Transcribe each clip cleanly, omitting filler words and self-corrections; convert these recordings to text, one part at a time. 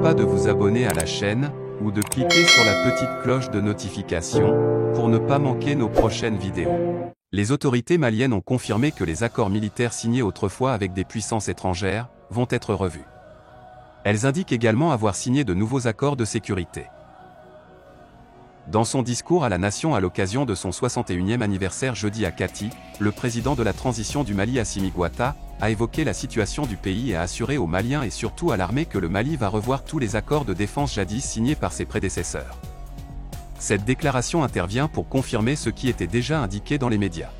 Pas de vous abonner à la chaîne, ou de cliquer sur la petite cloche de notification, pour ne pas manquer nos prochaines vidéos. Les autorités maliennes ont confirmé que les accords militaires signés autrefois avec des puissances étrangères, vont être revus. Elles indiquent également avoir signé de nouveaux accords de sécurité. Dans son discours à la nation à l'occasion de son 61e anniversaire jeudi à Kati, le président de la transition du Mali Assimi Goïta, a évoqué la situation du pays et a assuré aux Maliens et surtout à l'armée que le Mali va revoir tous les accords de défense jadis signés par ses prédécesseurs. Cette déclaration intervient pour confirmer ce qui était déjà indiqué dans les médias.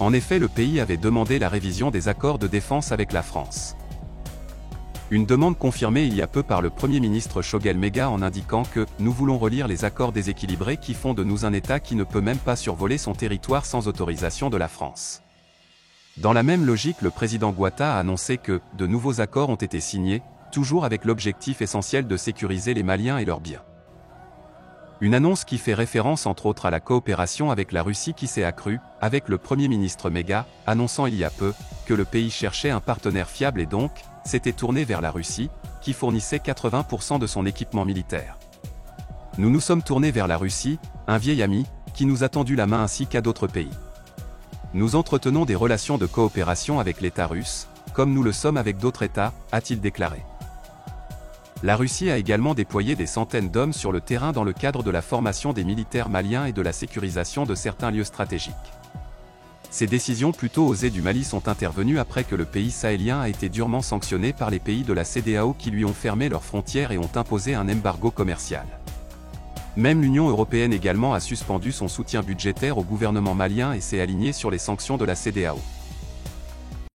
En effet, le pays avait demandé la révision des accords de défense avec la France. Une demande confirmée il y a peu par le Premier ministre Choguel Maïga en indiquant que « nous voulons relire les accords déséquilibrés qui font de nous un État qui ne peut même pas survoler son territoire sans autorisation de la France ». Dans la même logique, le président Goïta a annoncé que « de nouveaux accords ont été signés, toujours avec l'objectif essentiel de sécuriser les Maliens et leurs biens ». Une annonce qui fait référence entre autres à la coopération avec la Russie qui s'est accrue, avec le Premier ministre Maïga, annonçant il y a peu, que le pays cherchait un partenaire fiable et donc, s'était tourné vers la Russie, qui fournissait 80% de son équipement militaire. Nous nous sommes tournés vers la Russie, un vieil ami, qui nous a tendu la main ainsi qu'à d'autres pays. Nous entretenons des relations de coopération avec l'État russe, comme nous le sommes avec d'autres États, a-t-il déclaré. La Russie a également déployé des centaines d'hommes sur le terrain dans le cadre de la formation des militaires maliens et de la sécurisation de certains lieux stratégiques. Ces décisions plutôt osées du Mali sont intervenues après que le pays sahélien a été durement sanctionné par les pays de la CEDEAO qui lui ont fermé leurs frontières et ont imposé un embargo commercial. Même l'Union européenne également a suspendu son soutien budgétaire au gouvernement malien et s'est alignée sur les sanctions de la CEDEAO.